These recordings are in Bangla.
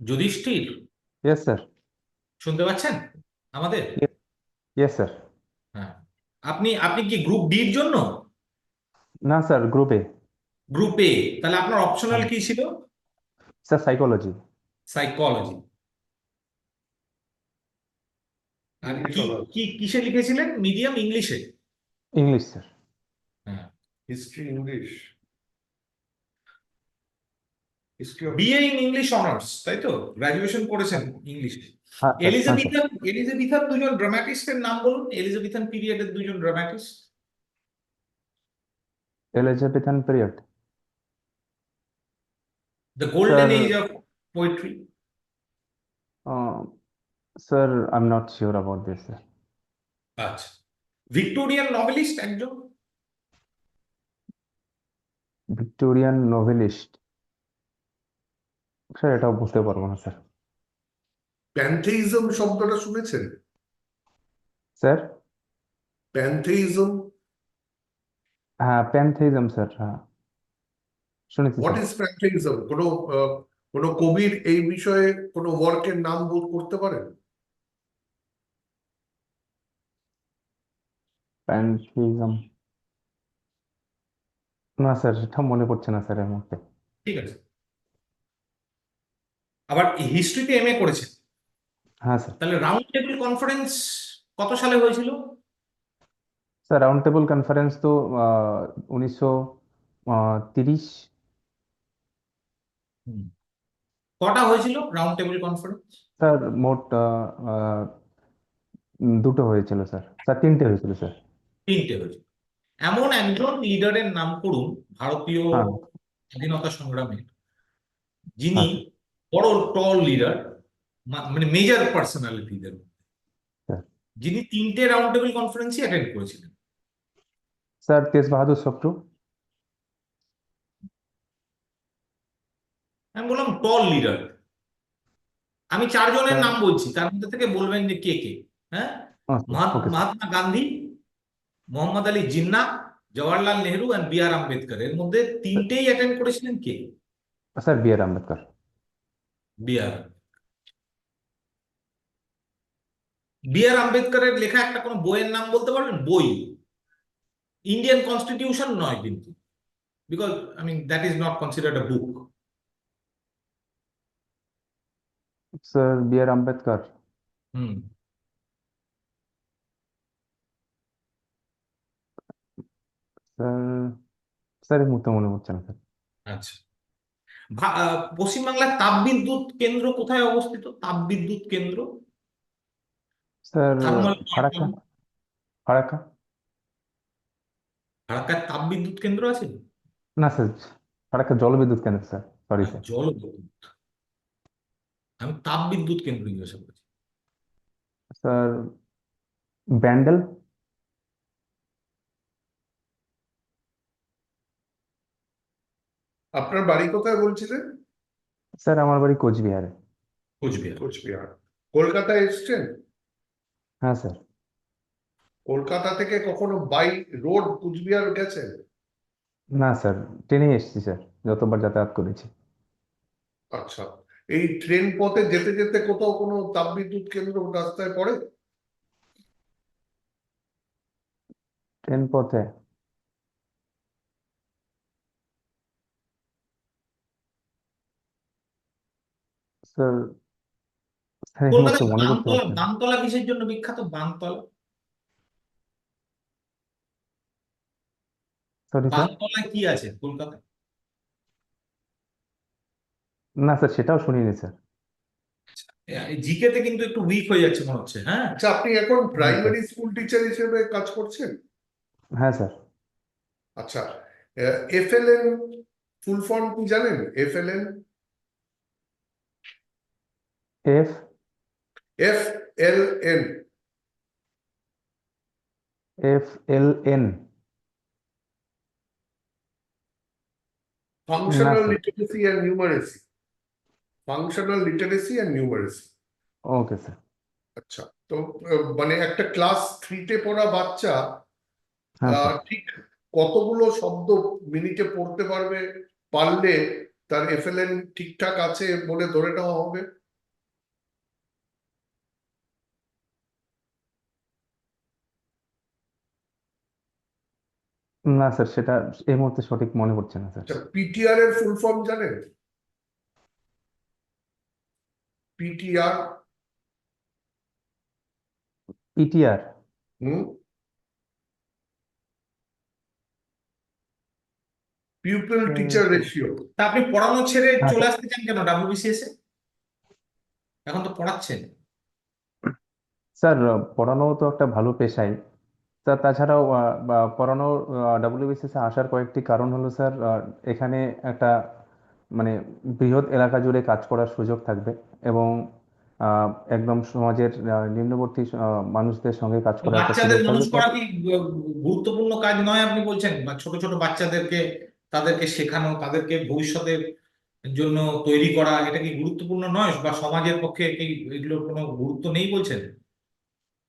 Yudhishthir, yes sir. শুনতে পাচ্ছেন আমাদের? Yes sir. হ্যাঁ। আপনি আপনি কি গ্রুপ ডির জন্য? না স্যার, গ্রুপে। Group A? তাহলে আপনার অপশনাল হ্যাঁ কি ছিল? Sir, psychology. সাইকোলজি। আর ইংলিশ কি অনার্স। কি কিসে লিখেছিলেন? মিডিয়াম ইংলিশে? English sir. হ্যাঁ। History English. History of BA in English honours, তাই তো? গ্রাজুয়েশন করেছেন ইংলিশে? হ্যাঁ স্যার, হ্যাঁ স্যার। এলিজাবেথান দুজন ড্রামাটিস্টের নাম বলুন, এলিজাবেথান পিরিয়ডের দুজন dramatist. Elizabethan period. The golden sir, age of poetry. Sir I am not sure about this sir. আচ্ছা। ভিক্টোরিয়ান নভেলিস্ট একজন। Victorian novelist. স্যার এটাও বুঝতে পারবো না স্যার। প্যান্থেইজম শব্দটা শুনেছেন? Sir, pantheism. হ্যাঁ প্যান্থেইজম স্যার, হ্যাঁ শুনেছি হোয়াট স্যার। ইজ প্যান্থেইজম? কোনো কবির এই বিষয়ে কোনো ওয়ার্কের নাম বোধ করতে পারেন? প্যান্থেইজম, না স্যার সেটা মনে পড়ছে না স্যার এই মুহূর্তে। ঠিক আছে। আবার হিস্ট্রিতে এমএ করেছেন। হ্যাঁ স্যার। তাহলে রাউন্ড টেবিল কনফারেন্স কত সালে হয়েছিল? স্যার রাউন্ড টেবল কনফারেন্স তো 1930। হুম। কটা হয়েছিল রাউন্ড টেবিল কনফারেন্স? স্যার মোট দুটো হয়েছিল স্যার, স্যার তিনটে হয়েছিল স্যার। তিনটে হয়েছিল। এমন একজন লিডারের নাম করুন ভারতীয় হ্যাঁ। স্বাধীনতা সংগ্রামে, হ্যাঁ যিনি স্যার। বড় টল লিডার, মানে মেজর পার্সোনালিটিদের, স্যার, যিনি তিনটে রাউন্ড টেবিল কনফারেন্সই অ্যাটেন্ড করেছিলেন। স্যার তেজ বাহাদুর সপ্রু। আমি বললাম টল লিডার। আমি চারজনের স্যার, নাম বলছি, তার মধ্যে থেকে বলবেন যে কে কে। হ্যাঁ। Okay sir. Mahatma Gandhi, Mohammad Ali Jinnah, Jawaharlal Nehru and B R Ambedkar, এর মধ্যে তিনটেই অ্যাটেন্ড করেছিলেন কে? Sir B R Ambedkar. B R আম্বেদকরের লেখা একটা কোনো বইয়ের নাম বলতে পারবেন? বই, ইন্ডিয়ান কনস্টিটিউশন নয় কিন্তু, because I mean that is not considered a book. Sir B R Ambedkar. Hmm. Sir, sir এই মুহূর্তে মনে পড়ছে না স্যার। আচ্ছা। পশ্চিমবাংলার তাপবিদ্যুৎ কেন্দ্র কোথায় অবস্থিত? তাপবিদ্যুৎ কেন্দ্র, sir thermal power Farakka. Plant. Farakka. ঢাকায় তাপবিদ্যুৎ কেন্দ্র আছে? না স্যার, ফারাক্কা জলবিদ্যুৎ কেন্দ্র স্যার, সরি আর স্যার। জলবিদ্যুৎ, আমি তাপবিদ্যুৎ কেন্দ্র জিজ্ঞাসা করছি। স্যার ব্যান্ডেল। আপনার বাড়ি কোথায় বলছিলেন? স্যার আমার বাড়ি কোচবিহারে। কোচবিহার। কোচবিহার। কলকাতায় এসছেন? হ্যাঁ স্যার। কলকাতা থেকে কখনো বাই রোড কুচবিহার গেছেন? না স্যার, ট্রেনে এসেছি স্যার, যতবার যাতায়াত করেছি। আচ্ছা। এই ট্রেন পথে যেতে যেতে কোথাও কোনো তাপবিদ্যুৎ কেন্দ্র রাস্তায় পড়ে? ট্রেন পথে, স্যার, স্যার এই মুহূর্তে কলকাতার মনে করতে বানতলা, পারছি না। বানতলা কিসের জন্য বিখ্যাত? Bantala, sorry sir. বানতলায় কি আছে কলকাতায়? না স্যার, সেটাও শুনিনি স্যার। জিকে তে কিন্তু একটু উইক হয়ে যাচ্ছে মনে হচ্ছে। হ্যাঁ। আচ্ছা, আপনি এখন হ্যাঁ স্যার। প্রাইমারি স্কুল টিচার হিসেবে কাজ করছেন? হ্যাঁ স্যার। আচ্ছা। এফএলএন ফুল ফর্ম কি জানেন? FLN, F FLN, F L N. না functional sir. Literacy and numeracy. Functional literacy and numeracy. Okay sir. আচ্ছা। তো মানে একটা ক্লাস থ্রিতে পড়া বাচ্চা হ্যাঁ স্যার। ঠিক কতগুলো শব্দ মিনিটে পড়তে পারলে তার এফএলএন ঠিকঠাক আছে বলে ধরে নেওয়া হবে? না স্যার, সেটা এই মুহূর্তে সঠিক মনে পড়ছে না স্যার। আচ্ছা, পিটিআর এর ফুল ফর্ম জানেন? পিটিআর। পিটিআর? হুম। Pupil teacher ratio. তা আপনি পড়ানো ছেড়ে হ্যাঁ চলে স্যার। আসতে চান কেন ডাব্লিউবিসিএস এ? এখন তো পড়াচ্ছেন। স্যার, পড়ানো তো একটা ভালো পেশাই। তাছাড়াও পড়ানো ডাব্লিউবিসিএস এ আসার কয়েকটি কারণ হলো স্যার, এখানে একটা মানে বৃহৎ এলাকা জুড়ে কাজ করার সুযোগ থাকবে, এবং আহ, একদম সমাজের নিম্নবর্তী মানুষদের সঙ্গে কাজ তো করার একটা সুযোগ বাচ্চাদের মানুষ থাকবে স্যার। করা কি গুরুত্বপূর্ণ কাজ নয় আপনি বলছেন? বা ছোট ছোট বাচ্চাদেরকে তাদেরকে শেখানো, তাদেরকে ভবিষ্যতের জন্য তৈরি করা, এটা কি গুরুত্বপূর্ণ নয়? বা সমাজের পক্ষে কি এগুলোর কোনো গুরুত্ব নেই বলছেন?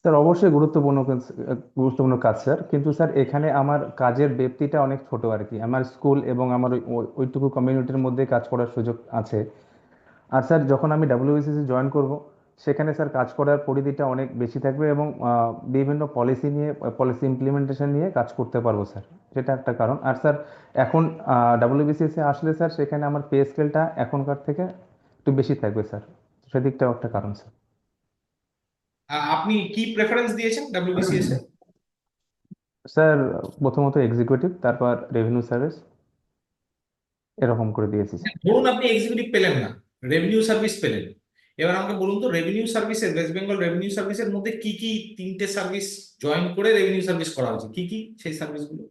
স্যার অবশ্যই গুরুত্বপূর্ণ কাজ স্যার, কিন্তু স্যার এখানে আমার কাজের ব্যাপ্তিটা অনেক ছোট আর কি। আমার স্কুল এবং আমার ওইটুকু কমিউনিটির মধ্যে কাজ করার সুযোগ আছে। আর স্যার যখন আমি ডাব্লিউবিসিএস জয়েন করব, সেখানে স্যার কাজ করার পরিধিটা অনেক বেশি থাকবে, এবং বিভিন্ন পলিসি ইমপ্লিমেন্টেশন নিয়ে কাজ করতে পারবো স্যার। সেটা একটা কারণ। আর স্যার এখন ডাব্লিউবিসিএস এ আসলে স্যার সেখানে আমার পে স্কেলটা এখনকার থেকে একটু বেশি থাকবে স্যার। সেদিকটাও একটা কারণ স্যার। আপনি কি প্রেফারেন্স দিয়েছেন ডাব্লিউবিসিএস এ? স্যার প্রথমত এক্সিকিউটিভ, তারপর রেভিনিউ সার্ভিস, এরকম করে দিয়েছি স্যার। ধরুন আপনি এক্সিকিউটিভ পেলেন না, রেভিনিউ সার্ভিস পেলেন। এবার আমাকে বলুন তো, রেভিনিউ সার্ভিসের, ওয়েস্ট বেঙ্গল রেভিনিউ সার্ভিসের মধ্যে কি কি তিনটে সার্ভিস জয়েন করে রেভিনিউ সার্ভিস করা হয়েছে, কি কি সেই সার্ভিসগুলো?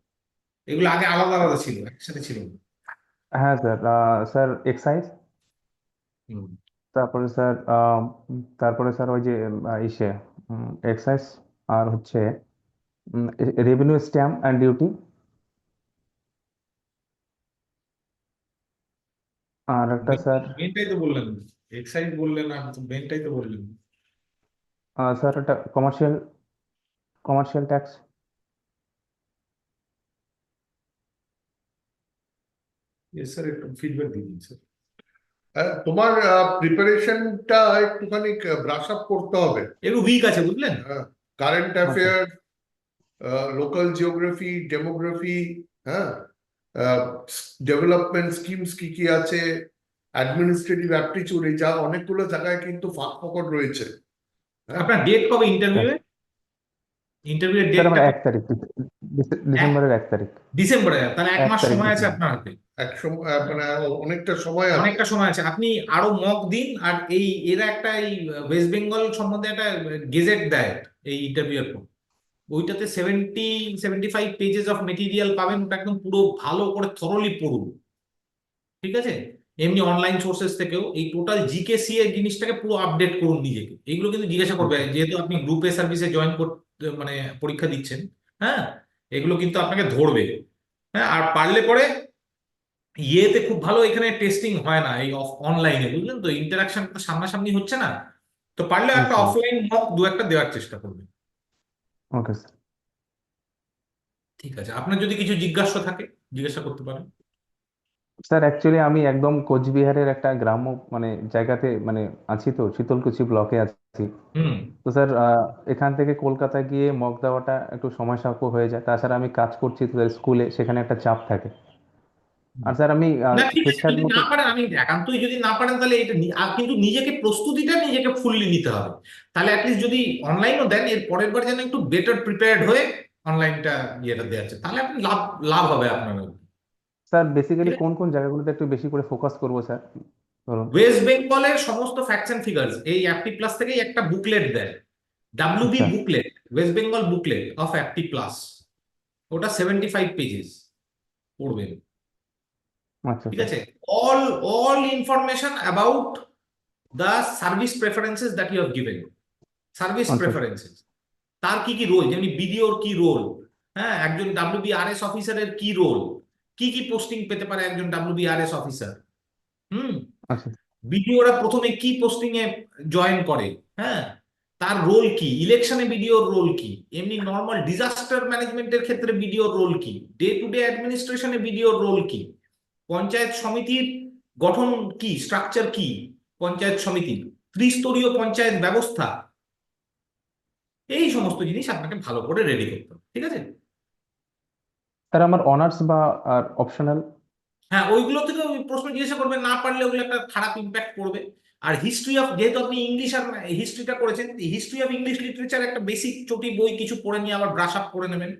এগুলো আগে আলাদা আলাদা ছিল, একসাথে ছিল না। হ্যাঁ স্যার। স্যার এক্সাইজ, হুম। তারপরে স্যার ওই যে ইসে এক্সাইজ, আর হচ্ছে রেভিনিউ স্ট্যাম্প অ্যান্ড ডিউটি, আর একটা স্যার মেনটাই তো বললেন, এক্সাইজ বললেন না, তো মেনটাই তো বললেন। স্যার একটা কমার্শিয়াল কমার্শিয়াল ট্যাক্স। এর স্যার একটু ফিডব্যাক দিন স্যার। তোমার প্রিপারেশনটা একটুখানি ব্রাশ আপ করতে হবে। একটু উইক আছে বুঝলেন। কারেন্ট আচ্ছা। অ্যাফেয়ার, লোকাল জিওগ্রাফি, ডেমোগ্রাফি, হ্যাঁ, ডেভেলপমেন্ট স্কিমস কি কি আছে, অ্যাডমিনিস্ট্রেটিভ অ্যাপটিটিউড, এই যা অনেকগুলো জায়গায় কিন্তু ফাঁক ফোকর রয়েছে। হ্যাঁ। আপনার ডেট কবে স্যার, ইন্টারভিউ? ইন্টারভিউ স্যার ডেটটা আমার কবে? 1 তারিখ, ডিসেম্বরের 1 তারিখ। ডিসেম্বরে? তাহলে এক 1 মাস তারিখ সময় আছে ডিসেম্বর। আপনার হাতে। এক সময় মানে অনেকটা সময় আছে। অনেকটা সময় আছে, আপনি আরো মক দিন। আর এই এরা একটা এই ওয়েস্ট বেঙ্গল সম্বন্ধে একটা গেজেট দেয় এই ইন্টারভিউর পর, ওইটাতে 75 পেজেস অফ মেটেরিয়াল পাবেন। ওটা একদম পুরো ভালো করে থরলি পড়ুন, ঠিক আছে? এমনি অনলাইন সোর্সেস থেকেও এই টোটাল জিকে সিএ জিনিসটাকে পুরো আপডেট করুন নিজেকে। এগুলো কিন্তু জিজ্ঞাসা করবে, আচ্ছা। যেহেতু আপনি গ্রুপ এ সার্ভিসে জয়েন করতে মানে পরীক্ষা দিচ্ছেন। হ্যাঁ, এগুলো কিন্তু আপনাকে ধরবে। হ্যাঁ, আর পারলে পরে ইয়েতে খুব ভালো, এখানে টেস্টিং হয় না এই অনলাইনে, বুঝলেন তো, ইন্টারাকশন সামনাসামনি হচ্ছে না। তো পারলে একটা আচ্ছা। অফলাইন মক দু একটা দেওয়ার চেষ্টা করবেন। Okay sir. ঠিক আছে, আপনার যদি কিছু জিজ্ঞাসা থাকে জিজ্ঞাসা করতে পারেন। স্যার অ্যাকচুয়ালি আমি একদম কোচবিহারের একটা গ্রাম্য জায়গাতে আছি, তো শীতলকুচি ব্লকে আছি। হুম। তো স্যার এখান থেকে কলকাতা গিয়ে মক দেওয়াটা একটু সময় সাপেক্ষ হয়ে যায়। তাছাড়া আমি কাজ করছি তো স্কুলে, সেখানে একটা চাপ থাকে। আর স্যার আমি না ঠিক আছে, ঠিকঠাক যদি মতো। না পারেন, আমি একান্তই যদি না পারেন তাহলে এটা আর কিন্তু নিজেকে প্রস্তুতিটা নিজেকে ফুললি নিতে হবে। তাহলে অ্যাটলিস্ট যদি অনলাইনও দেন, এর পরের বার যেন একটু বেটার প্রিপেয়ার্ড হয়ে অনলাইনটা ইয়েটা দেওয়া আছে, তাহলে আপনি লাভ লাভ হবে আপনার। স্যার বেসিক্যালি কোন কোন জায়গাগুলোতে একটু বেশি করে ফোকাস করবো স্যার, ধরুন। ওয়েস্ট বেঙ্গলের সমস্ত ফ্যাক্টস এন্ড ফিগার্স এই অ্যাপটি প্লাস থেকেই একটা বুকলেট দেয়, ডাব্লিউবি আচ্ছা। Booklet, West Bengal booklet of Apti Plus. ওটা 75 পেজেস পড়বেন, আচ্ছা ঠিক স্যার। আছে? All all information about the service preferences that you have given. Service আচ্ছা স্যার। প্রেফারেন্সেস, তার কি কি রোল, যেমনি বিডিওর কি রোল, হ্যাঁ, একজন ডাব্লিউবিআরএস অফিসারের কি রোল, কি কি পোস্টিং পেতে পারে একজন ডাব্লিউবিআরএস অফিসার। হুম। আচ্ছা। বিডিওরা প্রথমে কি পোস্টিং এ জয়েন করে, হ্যাঁ, তার রোল কি, ইলেকশনে বিডিওর রোল কি, এমনি নর্মাল ডিজাস্টার ম্যানেজমেন্টের ক্ষেত্রে বিডিওর রোল কি, ডে টু ডে অ্যাডমিনিস্ট্রেশনে বিডিওর রোল কি, পঞ্চায়েত সমিতির গঠন কি, স্ট্রাকচার কি, পঞ্চায়েত সমিতির ত্রিস্তরীয় পঞ্চায়েত ব্যবস্থা, এই সমস্ত জিনিস আপনাকে ভালো করে রেডি করতে হবে, ঠিক আছে? স্যার আমার অনার্স বা আর অপশনাল। হ্যাঁ, ওইগুলো থেকে ওই প্রশ্ন জিজ্ঞাসা করবে, না পারলে ওগুলো একটা খারাপ ইম্প্যাক্ট পড়বে। আর হিস্ট্রি অফ, যেহেতু আপনি ইংলিশ আর হিস্ট্রিটা করেছেন, হিস্ট্রি অফ ইংলিশ লিটারেচার একটা বেসিক চটি বই কিছু পড়ে নিয়ে আবার ব্রাশ আপ করে নেবেন।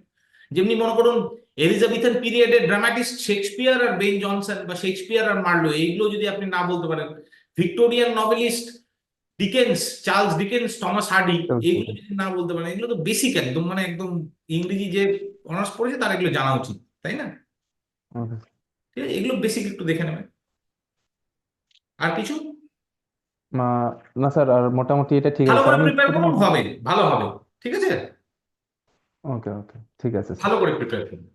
যেমনি মনে করুন এলিজাবেথেন পিরিয়ডের ড্রামাটিস্ট শেক্সপিয়ার আর বেন জনসন, বা শেক্সপিয়ার আর মার্লো, এইগুলো যদি আপনি না বলতে পারেন, Victorian novelist Dickens, Charles Dickens, Thomas Hardy, এইগুলো যদি না বলতে পারেন, এগুলো তো বেসিক একদম, মানে একদম ইংরেজি যে অনার্স পড়েছে তার এগুলো জানা উচিত, তাই না? ওকে। ঠিক আছে, এগুলো বেসিক একটু দেখে নেবেন। আর কিছু? না স্যার, আর মোটামুটি এটা ঠিক আছে ভালো স্যার, করে আমি প্রিপেয়ার করুন, শুধুমাত্র। হবে, ভালো হবে। ঠিক আছে, ওকে ওকে, ঠিক আছে স্যার। ভালো করে প্রিপেয়ার করুন।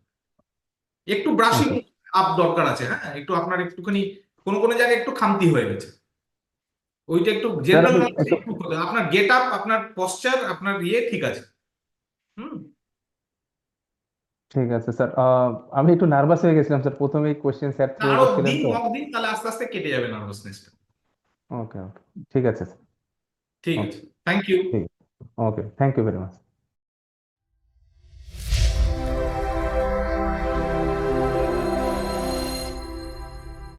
একটু ব্রাশিং ওকে আপ দরকার আছে, হ্যাঁ, একটু আপনার একটুখানি কোনো কোনো জায়গায় একটু খামতি হয়ে গেছে। ওইটা একটু স্যার, জেনারেল আমি নলেজ একটু। একটু আপনার গেট আপ, আপনার পশ্চার, আপনার ইয়ে ঠিক আছে। হুম। ঠিক আছে স্যার, আমি একটু নার্ভাস হয়ে গেছিলাম স্যার, প্রথমেই কোশ্চেন স্যার থ্রো আরো করছিলেন দিন, তো। মক দিন, তাহলে আস্তে আস্তে কেটে যাবে নার্ভাসনেসটা। ওকে ওকে, ঠিক আছে স্যার। ঠিক ওকে, আছে, থ্যাংক ইউ। ঠিক। ওকে, থ্যাংক ইউ ভেরি মাচ।